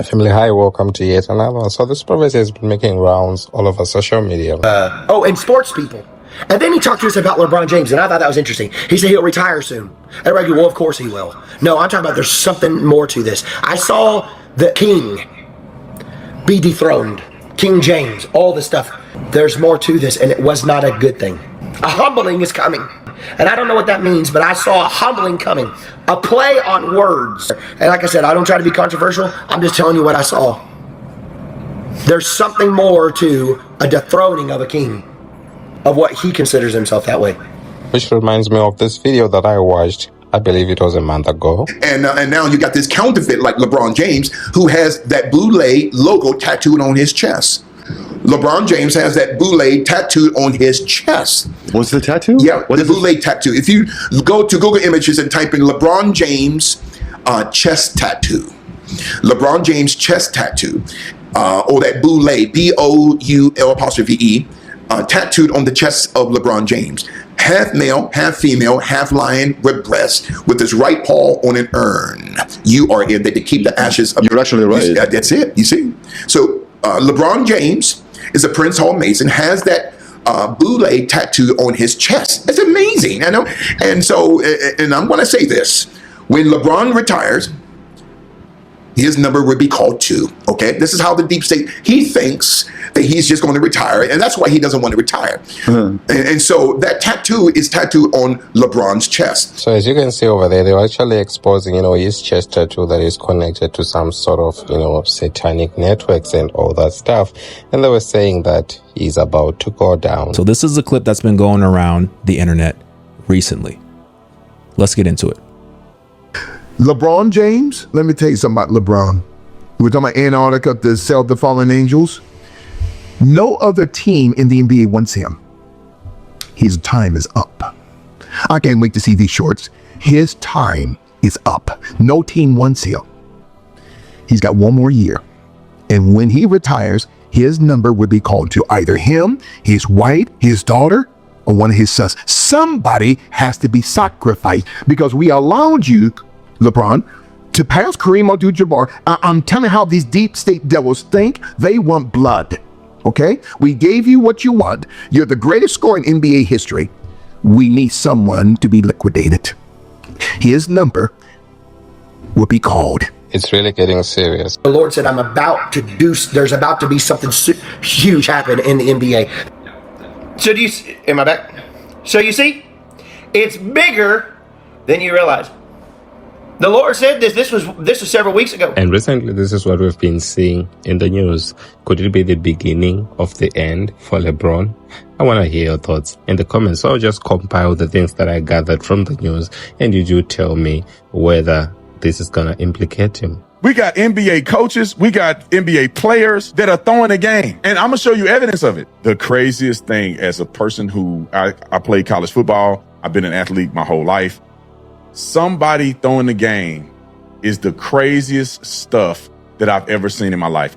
My family, hi, welcome to yet another one. So this prophecy has been making rounds all over social media. And sports people. And then he talked to us about LeBron James, and I thought that was interesting. He said he'll retire soon. Everybody goes, well, of course he will. No, I'm talking about there's something more to this. I saw the king be dethroned. King James, all this stuff. There's more to this, and it was not a good thing. A humbling is coming. And I don't know what that means, but I saw a humbling coming. A play on words. And like I said, I don't try to be controversial. I'm just telling you what I saw. There's something more to a dethroning of a king, of what he considers himself that way. Which reminds me of this video that I watched. I believe it was a month ago. And now you got this counterfeit like LeBron James, who has that Boulay logo tattooed on his chest. LeBron James has that Boulay tattooed on his chest. What's the tattoo? Yeah, the Boulay tattoo. If you go to Google Images and type in LeBron James chest tattoo, LeBron James chest tattoo, or that Boulay, B-O-U-L'-E, tattooed on the chest of LeBron James. Half male, half female, half lion with breasts, with his right paw on an urn. You are here to keep the ashes of. You're actually right. That's it, you see? So LeBron James is a Prince Hall Mason, has that Boulay tattooed on his chest. It's amazing, I know. And so, and I'm going to say this. When LeBron retires, his number would be called 2, okay? This is how the deep state, he thinks that he's just going to retire, and that's why he doesn't want to retire. And so that tattoo is tattooed on LeBron's chest. So as you can see over there, they were actually exposing, his chest tattoo that is connected to some sort of, satanic networks and all that stuff. And they were saying that he's about to go down. So this is a clip that's been going around the internet recently. Let's get into it. LeBron James, let me tell you something about LeBron. We're talking about Antarctica, the Cell of the Fallen Angels. No other team in the NBA wants him. His time is up. I can't wait to see these shorts. His time is up. No team wants him. He's got one more year. And when he retires, his number would be called to either him, his wife, his daughter, or one of his sons. Somebody has to be sacrificed because we allowed you, LeBron, to pass Kareem Abdul-Jabbar. I'm telling you how these deep state devils think. They want blood. Okay? We gave you what you want. You're the greatest scorer in NBA history. We need someone to be liquidated. His number will be called. It's really getting serious. The Lord said, there's about to be something huge happen in the NBA. So am I back? So you see, it's bigger than you realize. The Lord said this was several weeks ago. And recently, this is what we've been seeing in the news. Could it be the beginning of the end for LeBron? I want to hear your thoughts in the comments. So I'll just compile the things that I gathered from the news, and you do tell me whether this is going to implicate him. We got NBA coaches, we got NBA players that are throwing a game. And I'm going to show you evidence of it. The craziest thing, as a person who I played college football, I've been an athlete my whole life. Somebody throwing the game is the craziest stuff that I've ever seen in my life.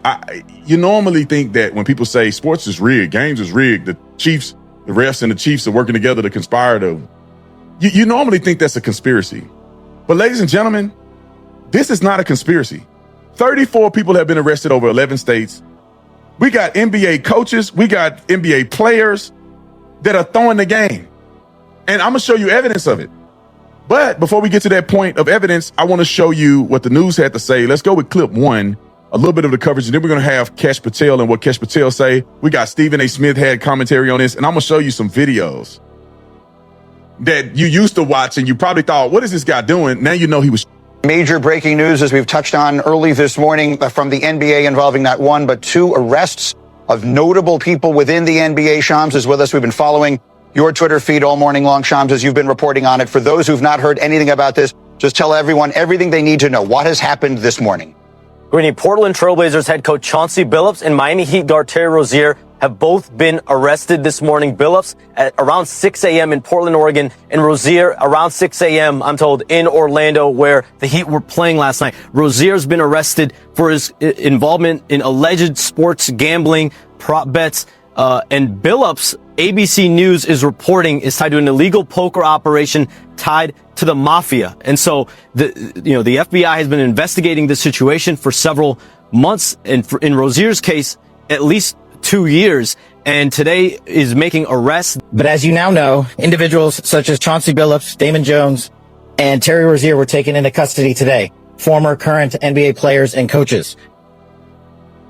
You normally think that when people say sports is rigged, games is rigged, the refs and the Chiefs are working together to conspire to, you normally think that's a conspiracy. But ladies and gentlemen, this is not a conspiracy. 34 people have been arrested over 11 states. We got NBA coaches, we got NBA players that are throwing the game. And I'm gonna show you evidence of it. But before we get to that point of evidence, I want to show you what the news had to say. Let's go with clip 1, a little bit of the coverage, and then we're going to have Kesh Patel and what Kesh Patel say. We got Stephen A. Smith had commentary on this, and I'm going to show you some videos that you used to watch, and you probably thought, what is this guy doing? Now you know he was. Major breaking news, as we've touched on early this morning, from the NBA involving not 1, but 2 arrests of notable people within the NBA. Shams is with us. We've been following your Twitter feed all morning long, Shams, as you've been reporting on it. For those who've not heard anything about this, just tell everyone everything they need to know. What has happened this morning? Greeny, Portland Trailblazers head coach Chauncey Billups and Miami Heat guard Terry Rozier have both been arrested this morning. Billups at around 6 a.m. in Portland, Oregon, and Rozier around 6 a.m., I'm told, in Orlando, where the Heat were playing last night. Rozier's been arrested for his involvement in alleged sports gambling, prop bets, and Billups ABC News is reporting is tied to an illegal poker operation tied to the mafia. And so the FBI has been investigating this situation for several months. And in Rozier's case, at least 2 years. And today is making arrests. But as you now know, individuals such as Chauncey Billups, Damon Jones, and Terry Rozier were taken into custody today. Former, current NBA players and coaches.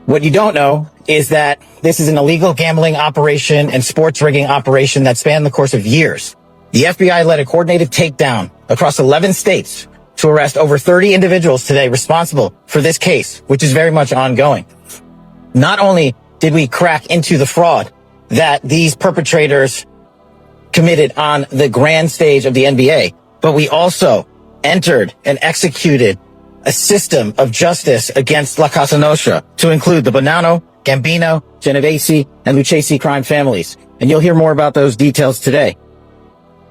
What you don't know is that this is an illegal gambling operation and sports rigging operation that spanned the course of years. The FBI led a coordinated takedown across 11 states to arrest over 30 individuals today responsible for this case, which is very much ongoing. Not only did we crack into the fraud that these perpetrators committed on the grand stage of the NBA, but we also entered and executed a system of justice against La Cosa Nostra to include the Bonanno, Gambino, Genovese, and Lucchesi crime families. And you'll hear more about those details today.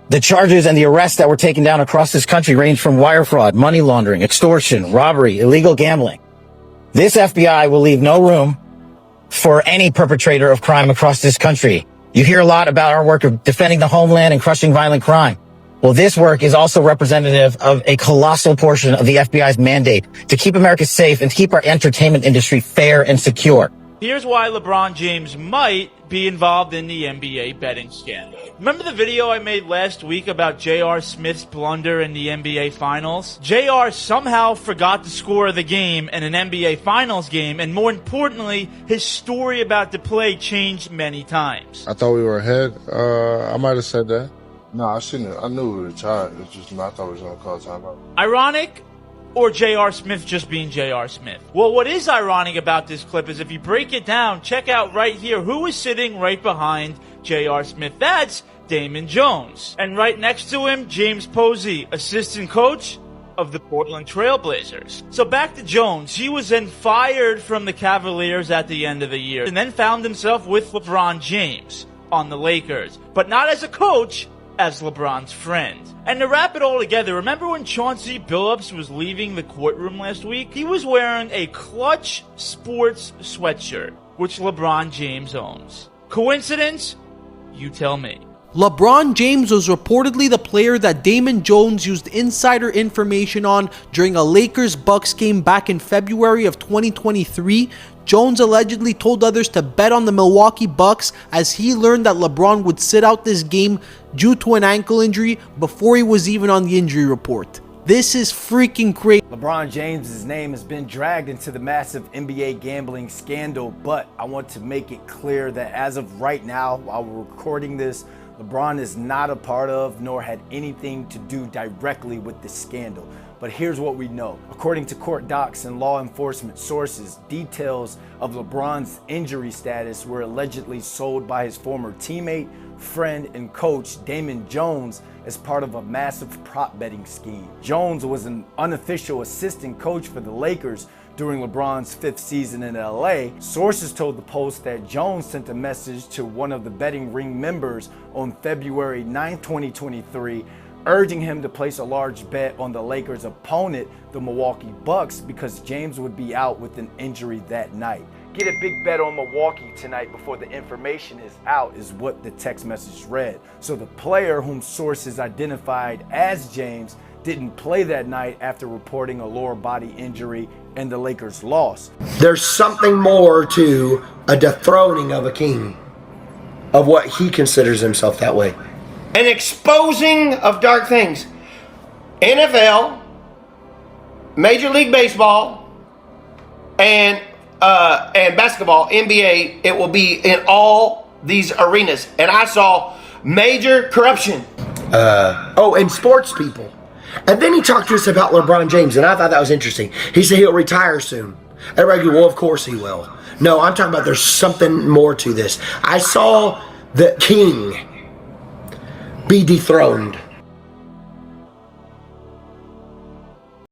The charges and the arrests that were taken down across this country range from wire fraud, money laundering, extortion, robbery, illegal gambling. This FBI will leave no room for any perpetrator of crime across this country. You hear a lot about our work of defending the homeland and crushing violent crime. Well, this work is also representative of a colossal portion of the FBI's mandate to keep America safe and to keep our entertainment industry fair and secure. Here's why LeBron James might be involved in the NBA betting scandal. Remember the video I made last week about J.R. Smith's blunder in the NBA Finals? J.R. somehow forgot the score of the game in an NBA Finals game, and more importantly, his story about the play changed many times. I thought we were ahead. I might have said that. No, I shouldn't have. I knew we were tied. It's just I thought we was going to call timeout. Ironic? Or J.R. Smith just being J.R. Smith? Well, what is ironic about this clip is if you break it down, check out right here who is sitting right behind J.R. Smith. That's Damon Jones. And right next to him, James Posey, assistant coach of the Portland Trail Blazers. So back to Jones. He was then fired from the Cavaliers at the end of the year and then found himself with LeBron James on the Lakers. But not as a coach, as LeBron's friend. And to wrap it all together, remember when Chauncey Billups was leaving the courtroom last week? He was wearing a Clutch Sports sweatshirt, which LeBron James owns. Coincidence? You tell me. LeBron James was reportedly the player that Damon Jones used insider information on during a Lakers-Bucks game back in February of 2023. Jones allegedly told others to bet on the Milwaukee Bucks as he learned that LeBron would sit out this game due to an ankle injury before he was even on the injury report. This is freaking crazy. LeBron James' name has been dragged into the massive NBA gambling scandal, but I want to make it clear that as of right now, while we're recording this, LeBron is not a part of nor had anything to do directly with the scandal. But here's what we know. According to court docs and law enforcement sources, details of LeBron's injury status were allegedly sold by his former teammate, friend, and coach, Damon Jones, as part of a massive prop betting scheme. Jones was an unofficial assistant coach for the Lakers during LeBron's 5th season in LA. Sources told the Post that Jones sent a message to one of the betting ring members on February 9, 2023, urging him to place a large bet on the Lakers' opponent, the Milwaukee Bucks, because James would be out with an injury that night. Get a big bet on Milwaukee tonight before the information is out, is what the text message read. So the player whom sources identified as James didn't play that night after reporting a lower body injury and the Lakers lost. There's something more to a dethroning of a king, of what he considers himself that way. An exposing of dark things. NFL, Major League Baseball, and basketball, NBA, it will be in all these arenas. And I saw major corruption. And sports people. And then he talked to us about LeBron James, and I thought that was interesting. He said he'll retire soon. Everybody go, well, of course he will. No, I'm talking about there's something more to this. I saw the king be dethroned.